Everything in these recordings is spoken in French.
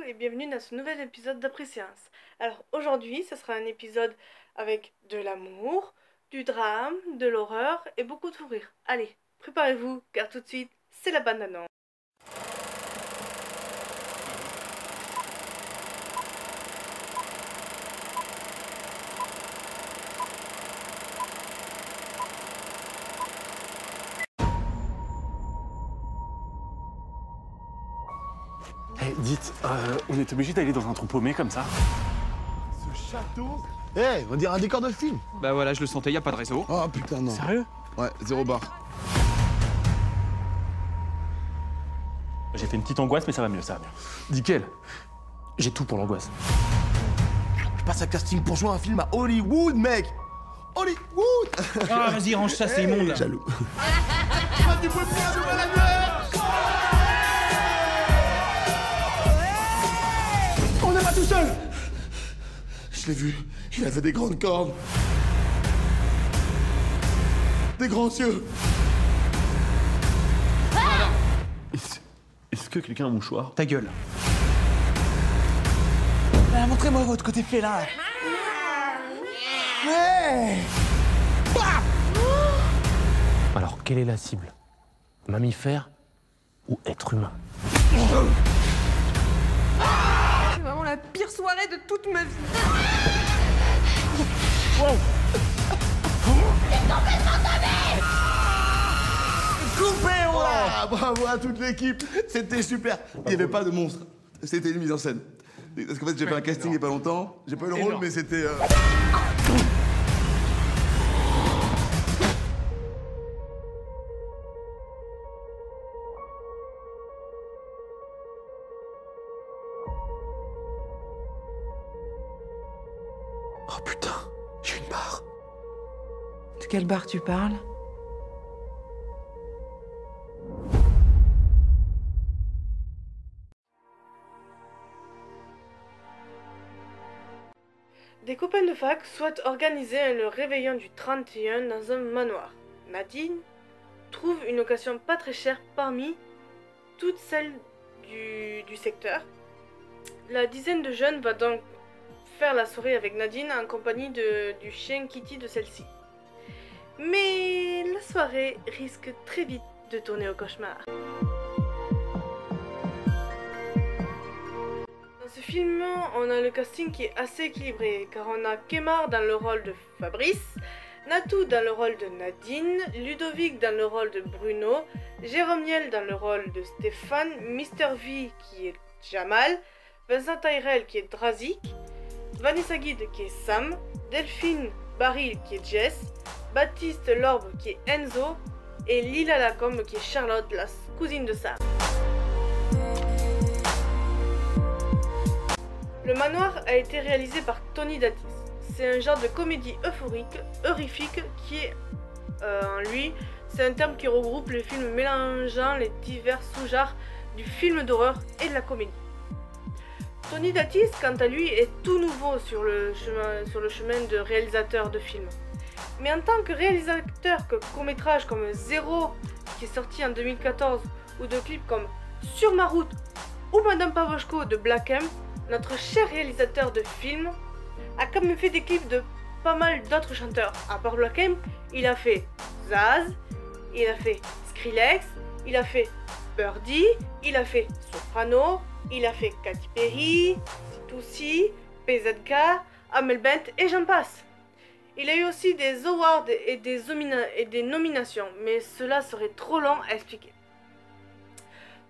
et bienvenue dans ce nouvel épisode d'Après-Séance. Alors aujourd'hui, ce sera un épisode avec de l'amour, du drame, de l'horreur et beaucoup de fou rire. Allez, préparez-vous car tout de suite, c'est la bande-annonce. Eh, dites, on est obligé d'aller dans un trou paumé comme ça? Ce château. Eh, on dirait un décor de film. Bah voilà, je le sentais, y a pas de réseau. Oh putain, non. Sérieux? Ouais, 0 bar. J'ai fait une petite angoisse, mais ça va mieux, ça va mieux. Nickel. J'ai tout pour l'angoisse. Je passe à casting pour jouer un film à Hollywood, mec. Hollywood. Ah, vas-y, range ça, c'est immonde là. Jaloux. On n'est pas tout seul! Je l'ai vu, il avait des grandes cornes. Des grands yeux. Est-ce que quelqu'un a un mouchoir? Ta gueule. Montrez-moi votre côté félin. Ouais. Alors, quelle est la cible? Mammifère ou être humain? C'est vraiment la pire soirée de toute ma vie. Coupé, voilà. Bravo à toute l'équipe. C'était super. Il n'y avait pas de monstre. C'était une mise en scène. Parce qu'en fait, j'ai fait un casting il n'y a pas longtemps. J'ai pas eu le rôle, mais c'était... Oh putain, j'ai une barre. De quel bar tu parles? Des copains de fac souhaitent organiser le réveillon du 31 dans un manoir. Nadine trouve une location pas très chère parmi toutes celles du secteur. La dizaine de jeunes va donc faire la soirée avec Nadine en compagnie du chien Kitty de celle-ci. Mais la soirée risque très vite de tourner au cauchemar. Dans ce film, on a le casting qui est assez équilibré, car on a Kemar dans le rôle de Fabrice, Natou dans le rôle de Nadine, Ludovic dans le rôle de Bruno, Jérôme Niel dans le rôle de Stéphane, Mister V qui est Jamal, Vincent Tyrell qui est Drazik, Vanessa Guide qui est Sam, Delphine Baril qui est Jess, Baptiste Lorbe qui est Enzo et Lila Lacombe qui est Charlotte, la cousine de Sam. Le manoir a été réalisé par Tony Datis. C'est un genre de comédie horrifique qui est en lui. C'est un terme qui regroupe les films mélangeant les divers sous-genres du film d'horreur et de la comédie. Tony Datis, quant à lui, est tout nouveau sur le chemin de réalisateur de films. Mais en tant que réalisateur que court-métrage comme Zéro, qui est sorti en 2014, ou de clips comme Sur ma route ou Madame Pavoshko de Black M, notre cher réalisateur de films a quand même fait des clips de pas mal d'autres chanteurs. À part Black M, il a fait Zaz, il a fait Skrillex, il a fait Birdie, il a fait Soprano, il a fait Katy Perry, C2C, PZK, Amel Bent et j'en passe. Il a eu aussi des awards et des nominations, mais cela serait trop long à expliquer.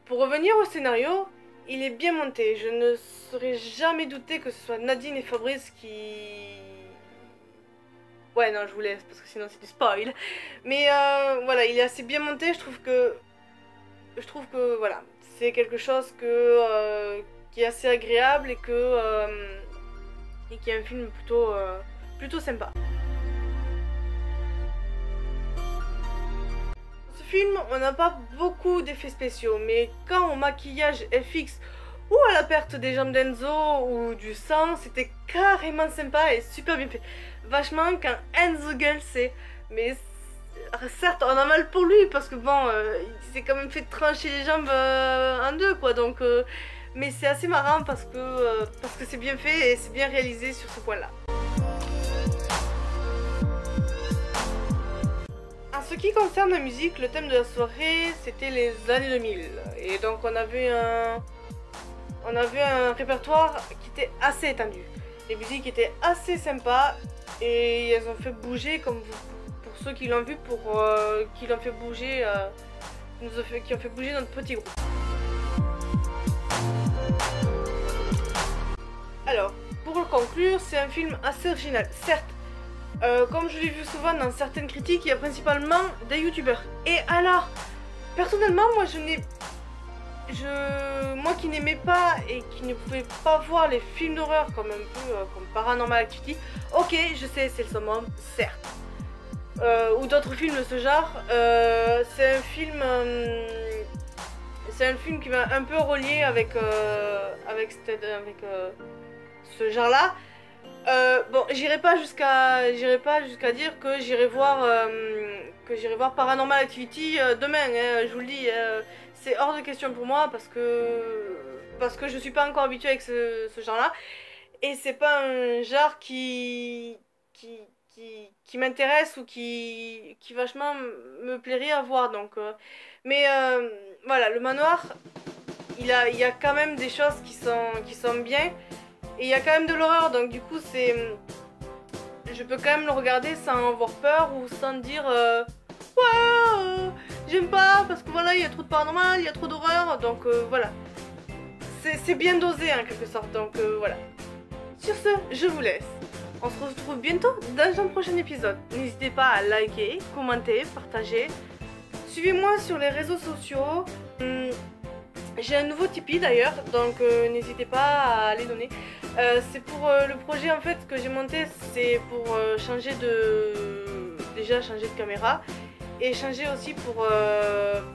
Pour revenir au scénario, il est bien monté. Je ne serais jamais douté que ce soit Nadine et Fabrice qui... Ouais, non, je vous laisse, parce que sinon c'est du spoil. Mais voilà, il est assez bien monté, je trouve que voilà, c'est quelque chose qui est assez agréable et qui est un film plutôt sympa. Dans ce film, on n'a pas beaucoup d'effets spéciaux, mais quand au maquillage FX ou à la perte des jambes d'Enzo ou du sang, c'était carrément sympa et super bien fait. Vachement quand Enzo gueule, mais certes, on a mal pour lui parce que bon, il s'est quand même fait trancher les jambes en deux, quoi. Donc, mais c'est assez marrant parce que c'est bien fait et c'est bien réalisé sur ce point-là. En ce qui concerne la musique, le thème de la soirée c'était les années 2000 et donc on avait un répertoire qui était assez étendu. Les musiques étaient assez sympas et elles ont fait bouger, comme pour ceux qui l'ont vu, qui ont fait bouger notre petit groupe. Alors, pour le conclure, c'est un film assez original, certes. Comme je l'ai vu souvent dans certaines critiques, il y a principalement des youtubeurs. Et alors, personnellement, moi qui n'aimais pas et qui ne pouvais pas voir les films d'horreur comme un peu comme Paranormal Activity, ok, je sais, c'est le summum, certes. Ou d'autres films de ce genre, c'est un film qui m'a un peu relié avec ce genre-là. Bon, j'irai pas jusqu'à dire que j'irai voir Paranormal Activity demain, hein, je vous le dis, c'est hors de question pour moi parce que je suis pas encore habituée avec ce genre-là et c'est pas un genre qui m'intéresse ou qui vachement me plairait à voir, donc voilà, le manoir il y a quand même des choses qui sont bien. Et il y a quand même de l'horreur, donc du coup je peux quand même le regarder sans avoir peur ou sans dire ouais, j'aime pas parce que voilà, il y a trop de paranormal, il y a trop d'horreur, donc voilà. C'est bien dosé en quelque sorte, donc voilà. Sur ce, je vous laisse. On se retrouve bientôt dans un prochain épisode. N'hésitez pas à liker, commenter, partager. Suivez-moi sur les réseaux sociaux. J'ai un nouveau Tipeee d'ailleurs, donc n'hésitez pas à les donner. C'est pour le projet en fait que j'ai monté, c'est pour changer de caméra et changer aussi pour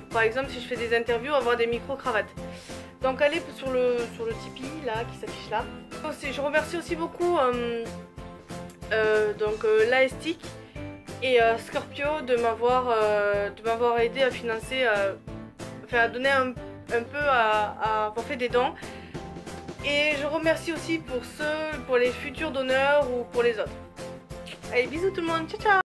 par exemple si je fais des interviews, avoir des micro-cravates. Donc allez sur le Tipeee là qui s'affiche là. Aussi, je remercie aussi beaucoup l'Aestic et Scorpio de m'avoir aidé à financer, à donner un peu à avoir fait des dons. Et je remercie aussi pour les futurs donneurs ou pour les autres. Allez, bisous tout le monde, ciao ciao.